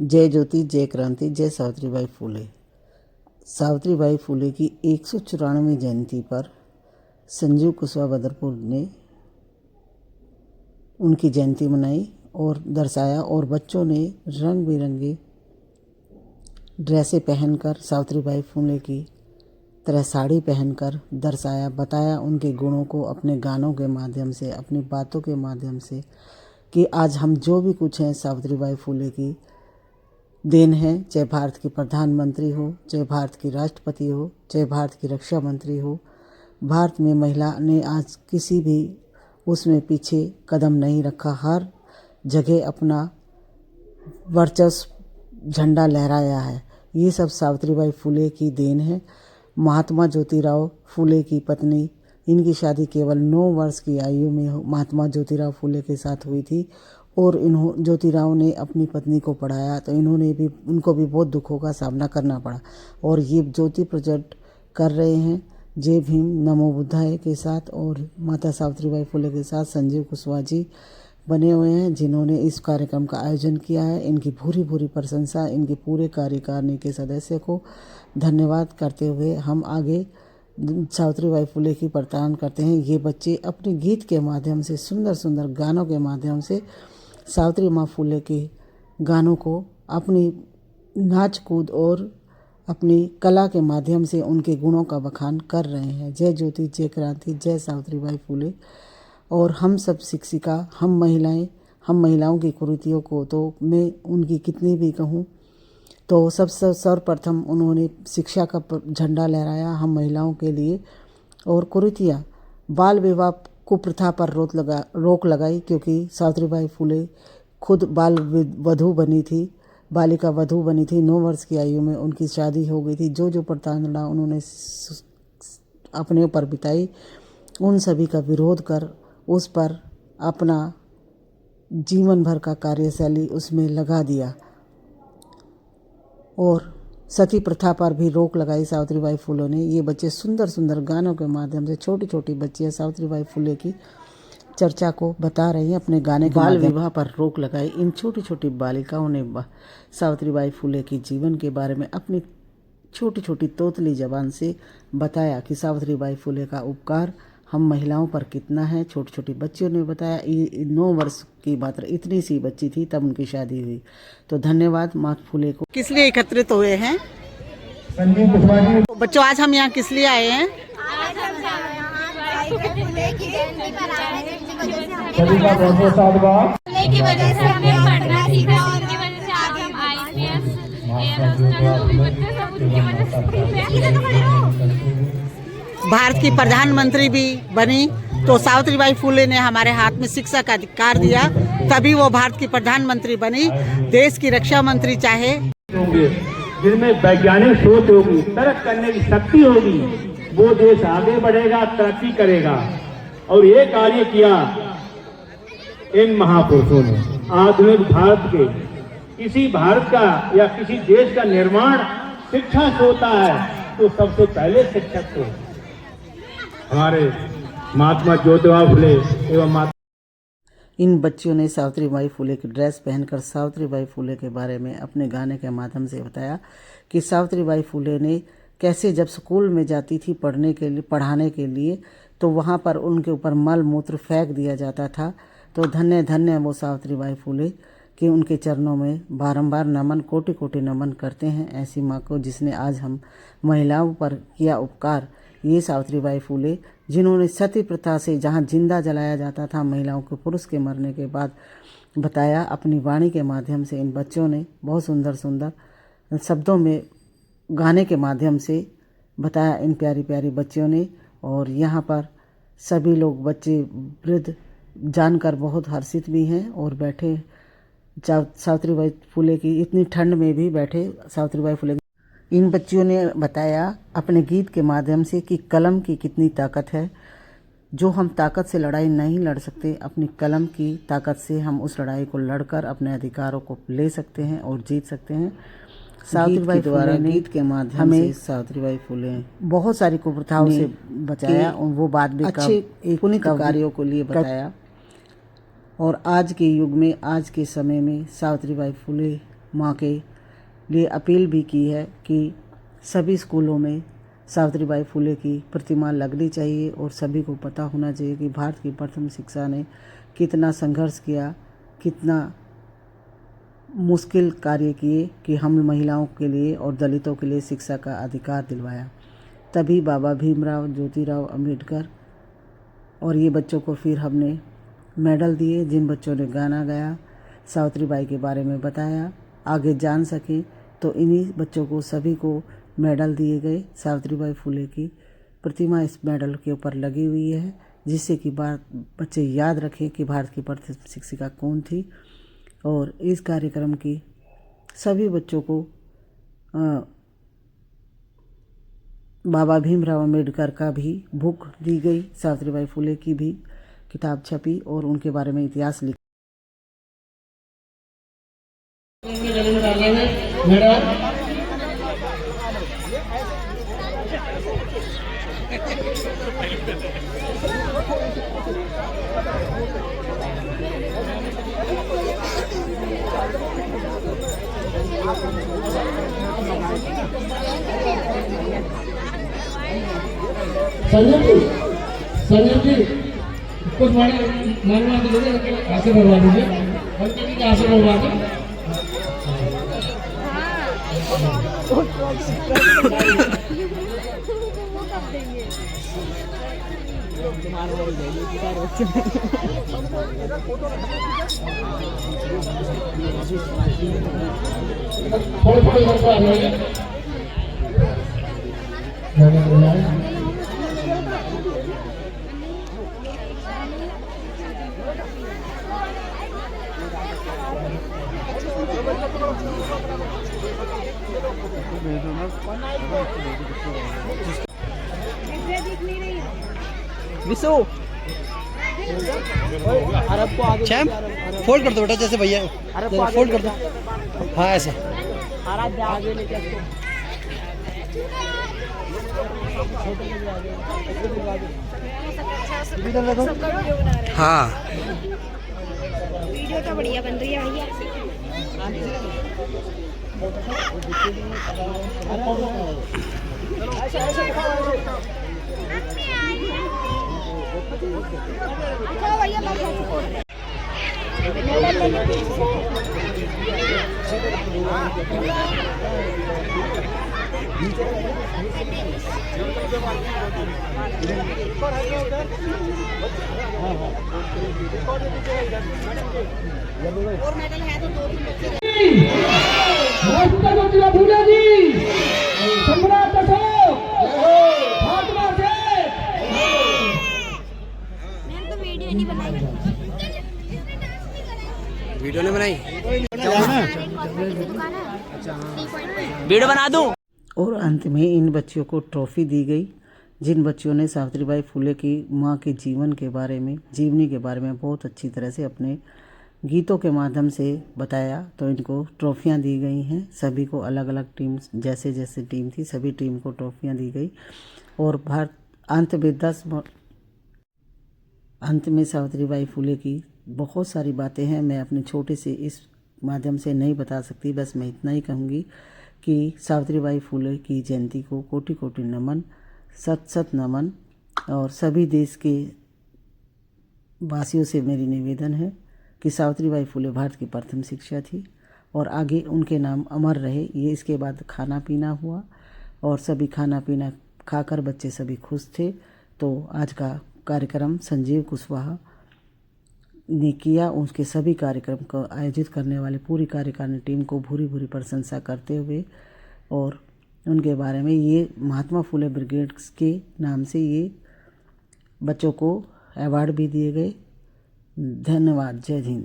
जय ज्योति, जय क्रांति, जय सावित्रीबाई फुले। सावित्रीबाई फुले की 194वीं जयंती पर संजीव कुशवाहा बदरपुर ने उनकी जयंती मनाई और दर्शाया, और बच्चों ने रंग बिरंगे ड्रेसें पहनकर सावित्रीबाई फुले की तरह साड़ी पहनकर दर्शाया, बताया उनके गुणों को अपने गानों के माध्यम से, अपनी बातों के माध्यम से, कि आज हम जो भी कुछ हैं सावित्रीबाई फुले की देन है। चाहे भारत की प्रधानमंत्री हो, चाहे भारत की राष्ट्रपति हो, चाहे भारत की रक्षा मंत्री हो, भारत में महिला ने आज किसी भी उसमें पीछे कदम नहीं रखा। हर जगह अपना वर्चस्व झंडा लहराया है। ये सब सावित्रीबाई फुले की देन है। महात्मा ज्योतिराव फुले की पत्नी, इनकी शादी केवल 9 वर्ष की आयु में महात्मा ज्योतिराव फुले के साथ हुई थी, और ज्योतिराव ने अपनी पत्नी को पढ़ाया, तो उनको भी बहुत दुखों का सामना करना पड़ा। और ये ज्योति प्रज्वलित कर रहे हैं जय भीम नमो बुद्धाय के साथ, और माता सावित्रीबाई फुले के साथ संजीव कुशवाहा जी बने हुए हैं, जिन्होंने इस कार्यक्रम का आयोजन किया है। इनकी भूरी भूरी प्रशंसा, इनके पूरे कार्यकारिणी के सदस्य को धन्यवाद करते हुए हम आगे सावित्रीबाई फुले की प्रताड़ना करते हैं। ये बच्चे अपने गीत के माध्यम से, सुंदर सुंदर गानों के माध्यम से सावित्री माँ फुले के गानों को अपनी नाच कूद और अपनी कला के माध्यम से उनके गुणों का बखान कर रहे हैं। जय ज्योति, जय क्रांति, जय सावित्रीबाई फुले। और हम सब शिक्षिका, हम महिलाओं की कुरीतियों को तो मैं उनकी कितनी भी कहूँ, तो सबसे सर्वप्रथम उन्होंने शिक्षा का झंडा लहराया हम महिलाओं के लिए। और कुरीतियाँ, बाल विवाह कुप्रथा पर रोक लगाई, क्योंकि सावित्रीबाई फुले खुद वधू बनी थी, बालिका वधू बनी थी। 9 वर्ष की आयु में उनकी शादी हो गई थी। जो प्रताड़ना उन्होंने अपने ऊपर बिताई, उन सभी का विरोध कर उस पर अपना जीवन भर का कार्यशैली उसमें लगा दिया, और सती प्रथा पर भी रोक लगाई सावित्रीबाई फुले ने। ये बच्चे सुंदर सुंदर गानों के माध्यम से, छोटी छोटी बच्चियाँ सावित्रीबाई फुले की चर्चा को बता रही हैं अपने गाने के बाल विवाह पर रोक लगाई। इन छोटी छोटी बालिकाओं ने सावित्रीबाई फुले की जीवन के बारे में अपनी छोटी छोटी तोतली जबान से बताया कि सावित्रीबाई फुले का उपकार हम महिलाओं पर कितना है। छोटी छोटी बच्चियों ने बताया। 9 वर्ष की मात्र इतनी सी बच्ची थी तब उनकी शादी हुई। तो धन्यवाद माँ फुले को। किस लिए एकत्रित हुए हैं बच्चों? आज हम यहाँ किस लिए आए हैं? भारत की प्रधानमंत्री भी बनी तो सावित्रीबाई फुले ने हमारे हाथ में शिक्षा का अधिकार दिया, तभी वो भारत की प्रधानमंत्री बनी। देश की रक्षा मंत्री चाहे जिनमें वैज्ञानिक सोच होगी, तर्क करने की शक्ति होगी, वो देश आगे बढ़ेगा, तरक्की करेगा। और ये कार्य किया इन महापुरुषों ने। आधुनिक भारत के, किसी भारत का या किसी देश का निर्माण शिक्षा से होता है, तो सबसे पहले शिक्षक को हमारे महात्मा ज्योतिराव फुले एवं इन बच्चियों ने सावित्रीबाई फुले की ड्रेस पहनकर सावित्रीबाई फुले के बारे में अपने गाने के माध्यम से बताया कि सावित्रीबाई फुले ने कैसे जब स्कूल में जाती थी पढ़ाने के लिए, तो वहाँ पर उनके ऊपर मल मूत्र फेंक दिया जाता था। तो धन्य धन्य वो सावित्रीबाई फुले कि उनके चरणों में बारंबार नमन, कोटि कोटि नमन करते हैं ऐसी माँ को, जिसने आज हम महिलाओं पर किया उपकार। ये सावित्रीबाई फुले जिन्होंने सती प्रथा से, जहाँ जिंदा जलाया जाता था महिलाओं को पुरुष के मरने के बाद, बताया अपनी वाणी के माध्यम से। इन बच्चों ने बहुत सुंदर सुंदर शब्दों में गाने के माध्यम से बताया, इन प्यारी प्यारी बच्चियों ने। और यहाँ पर सभी लोग, बच्चे वृद्ध, जानकर बहुत हर्षित भी हैं और बैठे सावित्रीबाई फुले की इतनी ठंड में भी बैठे सावित्रीबाई फुले। इन बच्चियों ने बताया अपने गीत के माध्यम से कि कलम की कितनी ताकत है। जो हम ताकत से लड़ाई नहीं लड़ सकते, अपनी कलम की ताकत से हम उस लड़ाई को लड़कर अपने अधिकारों को ले सकते हैं और जीत सकते हैं। सावित्रीबाई फुले ने गीत के माध्यम से सावित्रीबाई फुले बहुत सारी कुप्रथाओं से बचाया, और वो बाद में अच्छे पुण्य कार्यों को लिए बताया। और आज के युग में, आज के समय में सावित्रीबाई फुले माँ के लिए अपील भी की है कि सभी स्कूलों में सावित्रीबाई फुले की प्रतिमा लगनी चाहिए और सभी को पता होना चाहिए कि भारत की प्रथम शिक्षा ने कितना संघर्ष किया, कितना मुश्किल कार्य किए कि हम महिलाओं के लिए और दलितों के लिए शिक्षा का अधिकार दिलवाया। तभी बाबा भीमराव ज्योतिराव अम्बेडकर और ये बच्चों को फिर हमने मेडल दिए। जिन बच्चों ने गाना गाया, सावित्रीबाई के बारे में बताया, आगे जान सके, तो इन्हीं बच्चों को सभी को मेडल दिए गए। सावित्रीबाई फुले की प्रतिमा इस मेडल के ऊपर लगी हुई है, जिससे कि बच्चे याद रखें कि भारत की प्रथम शिक्षिका कौन थी। और इस कार्यक्रम की सभी बच्चों को बाबा भीमराव अम्बेडकर का भी बुक दी गई, सावित्रीबाई फुले की भी किताब छपी और उनके बारे में इतिहास लिखा। संजय जी कुछ मानवा दीजिए, आसन भरवा दीजिए, पंडित जी आसन भरवा दीजिए। विशु चैम फोल्ड कर दो बेटा, जैसे भैया फोल्ड कर दो। हाँ ऐसे हाँ वीडियो तो बढ़िया बन रही है भैया। और मेडल है तो 2-3 बच्चे ज्योतिराव फुले जी, सम्राट अशोक, महात्मा से। मैंने तो वीडियो नहीं बनाई। वीडियो नहीं बनाई, वीडियो बना दूं। और अंत में इन बच्चों को ट्रॉफी दी गई, जिन बच्चों ने सावित्रीबाई फुले की माँ के जीवन के बारे में, जीवनी के बारे में बहुत अच्छी तरह से अपने गीतों के माध्यम से बताया, तो इनको ट्रॉफियाँ दी गई हैं। सभी को अलग अलग टीम, जैसे जैसे टीम थी सभी टीम को ट्रॉफियाँ दी गई। और अंत में सावित्रीबाई फुले की बहुत सारी बातें हैं, मैं अपने छोटे से इस माध्यम से नहीं बता सकती। बस मैं इतना ही कहूँगी कि सावित्रीबाई फुले की जयंती को कोटि कोटि नमन, सत सत नमन। और सभी देश के वासियों से मेरी निवेदन है कि सावित्रीबाई फुले भारत की प्रथम शिक्षा थी और आगे उनके नाम अमर रहे। ये इसके बाद खाना पीना हुआ और सभी खाना पीना खाकर बच्चे सभी खुश थे। तो आज का कार्यक्रम संजीव कुशवाहा ने किया। उसके सभी कार्यक्रम को आयोजित करने वाले पूरी कार्यकारिणी टीम को भूरी भूरी प्रशंसा करते हुए और उनके बारे में ये महात्मा फुले ब्रिगेड के नाम से ये बच्चों को अवार्ड भी दिए गए। धन्यवाद। जय हिंद।